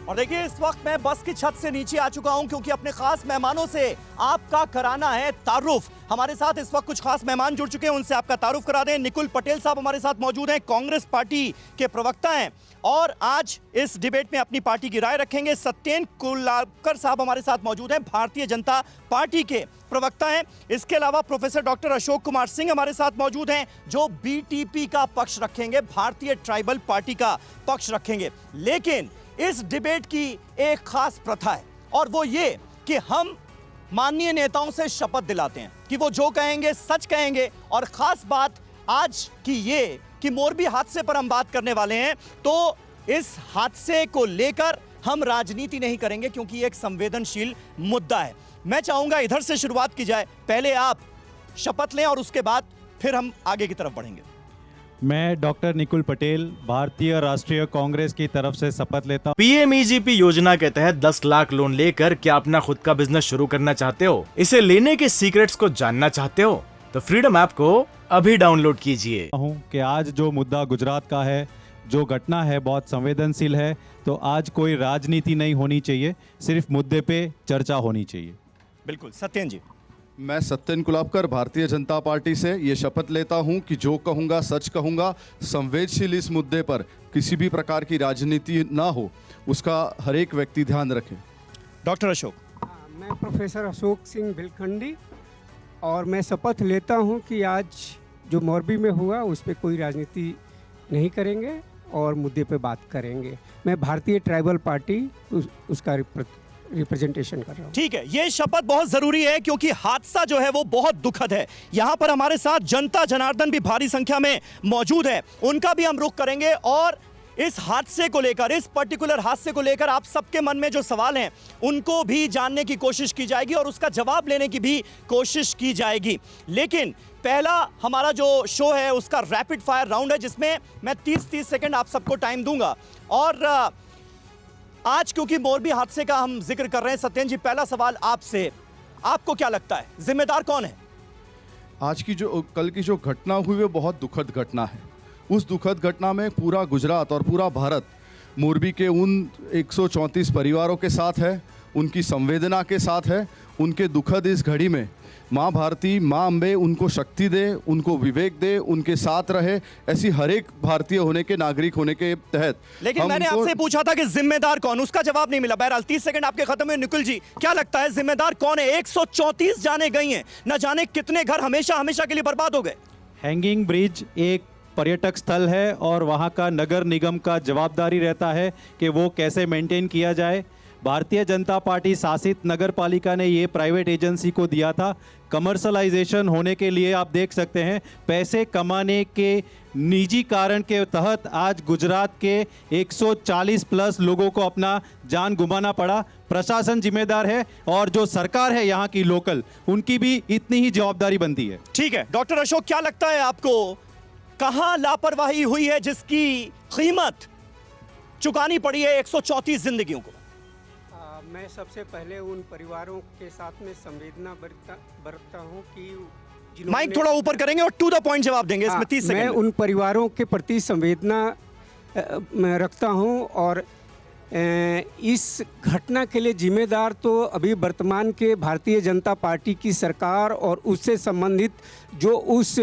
और देखिए इस वक्त मैं बस की छत से नीचे आ चुका हूं क्योंकि अपने खास मेहमानों से आपका कराना है तारुफ। हमारे साथ इस वक्त कुछ खास मेहमान जुड़ चुके हैं, उनसे आपका तारुफ करा दें। निकुल पटेल साहब हमारे साथ मौजूद हैं, कांग्रेस पार्टी के प्रवक्ता हैं और आज इस डिबेट में अपनी पार्टी की राय रखेंगे। सत्येन कुलालकर साहब हमारे साथ मौजूद हैं, भारतीय जनता पार्टी के प्रवक्ता हैं। इसके अलावा प्रोफेसर डॉक्टर अशोक कुमार सिंह हमारे साथ मौजूद हैं जो बीटीपी का पक्ष रखेंगे, भारतीय ट्राइबल पार्टी का पक्ष रखेंगे। लेकिन इस डिबेट की एक खास प्रथा है और वो ये कि हम माननीय नेताओं से शपथ दिलाते हैं कि वो जो कहेंगे सच कहेंगे। और खास बात आज की ये कि मोरबी हादसे पर हम बात करने वाले हैं, तो इस हादसे को लेकर हम राजनीति नहीं करेंगे क्योंकि ये एक संवेदनशील मुद्दा है। मैं चाहूंगा इधर से शुरुआत की जाए, पहले आप शपथ लें और उसके बाद फिर हम आगे की तरफ बढ़ेंगे। मैं डॉक्टर निकुल पटेल भारतीय राष्ट्रीय कांग्रेस की तरफ से शपथ लेता हूं। पीएमईजीपी योजना के तहत 10 लाख लोन लेकर क्या अपना खुद का बिजनेस शुरू करना चाहते हो? इसे लेने के सीक्रेट्स को जानना चाहते हो? तो फ्रीडम ऐप को अभी डाउनलोड कीजिए। कि आज जो मुद्दा गुजरात का है, जो घटना है बहुत संवेदनशील है, तो आज कोई राजनीति नहीं होनी चाहिए, सिर्फ मुद्दे पे चर्चा होनी चाहिए। बिल्कुल। सत्येन जी। मैं सत्येन कुलालकर भारतीय जनता पार्टी से ये शपथ लेता हूं कि जो कहूंगा सच कहूंगा, संवेदनशील इस मुद्दे पर किसी भी प्रकार की राजनीति ना हो, उसका हर एक व्यक्ति ध्यान रखे। डॉक्टर अशोक। मैं प्रोफेसर अशोक सिंह भिलखंडी और मैं शपथ लेता हूं कि आज जो मोरबी में हुआ उस पर कोई राजनीति नहीं करेंगे और मुद्दे पे बात करेंगे। मैं भारतीय ट्राइबल पार्टी उसका रिप्रेजेंटेशन कर रहा हूं। ठीक है, ये शपथ बहुत जरूरी है क्योंकि हादसा जो है वो बहुत दुखद है। यहां पर हमारे साथ जनता जनार्दन भी भारी संख्या में मौजूद है, उनका भी हम रुख करेंगे और इस हादसे को लेकर, इस पर्टिकुलर हादसे को लेकर आप सबके मन में जो सवाल हैं उनको भी जानने की कोशिश की जाएगी और उसका जवाब लेने की भी कोशिश की जाएगी। लेकिन पहला हमारा जो शो है उसका रैपिड फायर राउंड है जिसमें मैं 30 सेकंड आप सबको टाइम दूंगा। और आज क्योंकि मोरबी हादसे का हम जिक्र कर रहे हैं, सत्येन जी पहला सवाल आपसे, आपको क्या लगता है जिम्मेदार कौन है? आज की जो कल की जो घटना हुई वो बहुत दुखद घटना है। उस दुखद घटना में पूरा गुजरात और पूरा भारत मोरबी के उन 134 परिवारों के साथ है, उनकी संवेदना के साथ है। उनके दुखद इस घड़ी में माँ भारती, माँ अम्बे उनको शक्ति दे, उनको विवेक दे, उनके साथ रहे, ऐसी हर एक भारतीय होने के, नागरिक होने के तहत। लेकिन मैंने आपसे पूछा था कि जिम्मेदार कौन, उसका जवाब नहीं मिला। बहरहाल 30 सेकंड आपके खत्म हुए। निकुल जी क्या लगता है जिम्मेदार कौन है? 134 जाने गई हैं, न जाने कितने घर हमेशा हमेशा के लिए बर्बाद हो गए। हैंगिंग ब्रिज एक पर्यटक स्थल है और वहाँ का नगर निगम का जवाबदारी रहता है कि वो कैसे मेंटेन किया जाए। भारतीय जनता पार्टी शासित नगर पालिका ने ये प्राइवेट एजेंसी को दिया था। कमर्शलाइजेशन होने के लिए आप देख सकते हैं पैसे कमाने के निजी कारण के तहत आज गुजरात के 140 प्लस लोगों को अपना जान गुमाना पड़ा। प्रशासन जिम्मेदार है और जो सरकार है यहाँ की लोकल, उनकी भी इतनी ही जवाबदारी बनती है। ठीक है, डॉक्टर अशोक क्या लगता है आपको, कहां लापरवाही हुई है जिसकी कीमत चुकानी पड़ी है 134 जिंदगियों को? मैं सबसे पहले उन परिवारों के साथ में संवेदना बरतता हूं कि माइक थोड़ा ऊपर करेंगे और टू द पॉइंट जवाब देंगे इसमें 30 सेकंड। मैं उन परिवारों के प्रति संवेदना रखता हूं और इस घटना के लिए जिम्मेदार तो अभी वर्तमान के भारतीय जनता पार्टी की सरकार और उससे संबंधित जो उस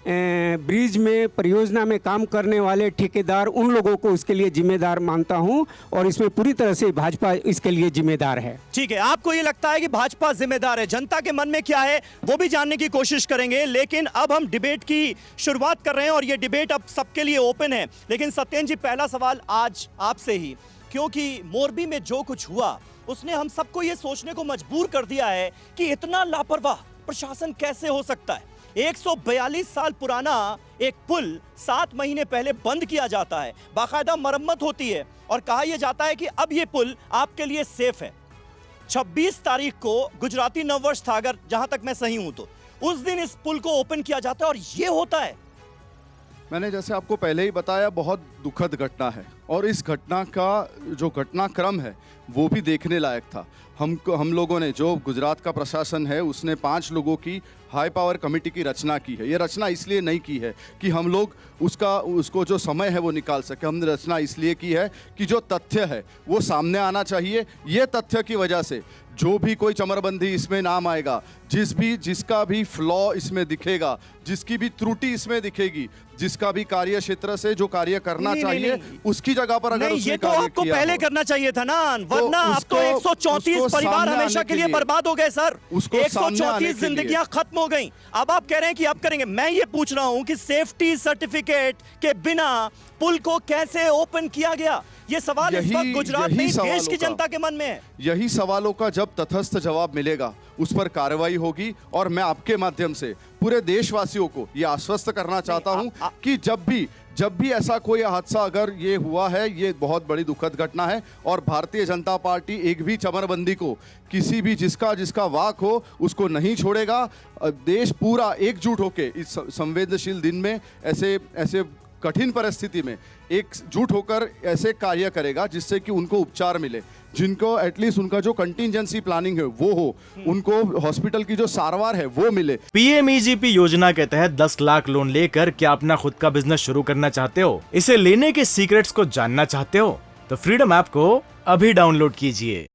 ब्रिज में परियोजना में काम करने वाले ठेकेदार, उन लोगों को उसके लिए जिम्मेदार मानता हूं और इसमें पूरी तरह से भाजपा इसके लिए जिम्मेदार है। ठीक है, आपको ये लगता है कि भाजपा जिम्मेदार है। जनता के मन में क्या है वो भी जानने की कोशिश करेंगे, लेकिन अब हम डिबेट की शुरुआत कर रहे हैं और ये डिबेट अब सबके लिए ओपन है। लेकिन सत्येन जी पहला सवाल आज आपसे ही, क्योंकि मोरबी में जो कुछ हुआ उसने हम सबको ये सोचने को मजबूर कर दिया है कि इतना लापरवाह प्रशासन कैसे हो सकता है। 142 साल पुराना एक पुल 7 महीने पहले बंद किया जाता है, बाकायदा मरम्मत होती है और कहा यह जाता है कि अब यह पुल आपके लिए सेफ है। 26 तारीख को गुजराती नववर्ष था, अगर जहां तक मैं सही हूं तो उस दिन इस पुल को ओपन किया जाता है और यह होता है। मैंने जैसे आपको पहले ही बताया, बहुत दुखद घटना है और इस घटना का जो घटनाक्रम है वो भी देखने लायक था। हम लोगों ने, जो गुजरात का प्रशासन है उसने 5 लोगों की हाई पावर कमेटी की रचना की है। ये रचना इसलिए नहीं की है कि हम लोग उसको जो समय है वो निकाल सके। हमने रचना इसलिए की है कि जो तथ्य है वो सामने आना चाहिए। ये तथ्य की वजह से जो भी कोई चमरबंदी इसमें नाम आएगा, जिसका भी फ्लॉ इसमें दिखेगा, जिसकी भी त्रुटि इसमें दिखेगी, जिसका भी कार्य क्षेत्र से जो कार्य करना चाहिए उसकी जगह पर अगर नहीं, उसने ये तो कार्य आपको किया पहले हो, करना चाहिए था ना, वरना आप तो 134 परिवार सामने हमेशा आने के लिए बर्बाद हो गए सर। उसको सामने आने 134 के लिए। जिंदगियां खत्म हो गई। अब आप कह रहे हैं कि अब करेंगे। मैं ये पूछ रहा हूं कि सेफ्टी सर्टिफिकेट के बिना पुल को कैसे ओपन किया गया? ये सवाल इस वक्त गुजरात में देश की जनता के मन में है। यही सवालों का जब तटस्थ जवाब मिलेगा उस पर कार्रवाई होगी। और मैं आपके माध्यम से पूरे देशवासियों को ये आश्वस्त करना चाहता हूं कि जब भी ऐसा कोई हादसा अगर ये हुआ है, ये बहुत बड़ी दुखद घटना है और भारतीय जनता पार्टी एक भी चमरबंदी को, किसी भी जिसका वाक हो उसको नहीं छोड़ेगा। देश पूरा एकजुट होकर इस संवेदनशील दिन में ऐसे कठिन परिस्थिति में एकजुट होकर ऐसे कार्य करेगा जिससे कि उनको उपचार मिले, जिनको एटलीस्ट उनका जो कंटिजेंसी प्लानिंग है वो हो, उनको हॉस्पिटल की जो सारवार है वो मिले। पीएमईजीपी योजना के तहत 10 लाख लोन लेकर क्या अपना खुद का बिजनेस शुरू करना चाहते हो? इसे लेने के सीक्रेट्स को जानना चाहते हो? तो फ्रीडम ऐप को अभी डाउनलोड कीजिए।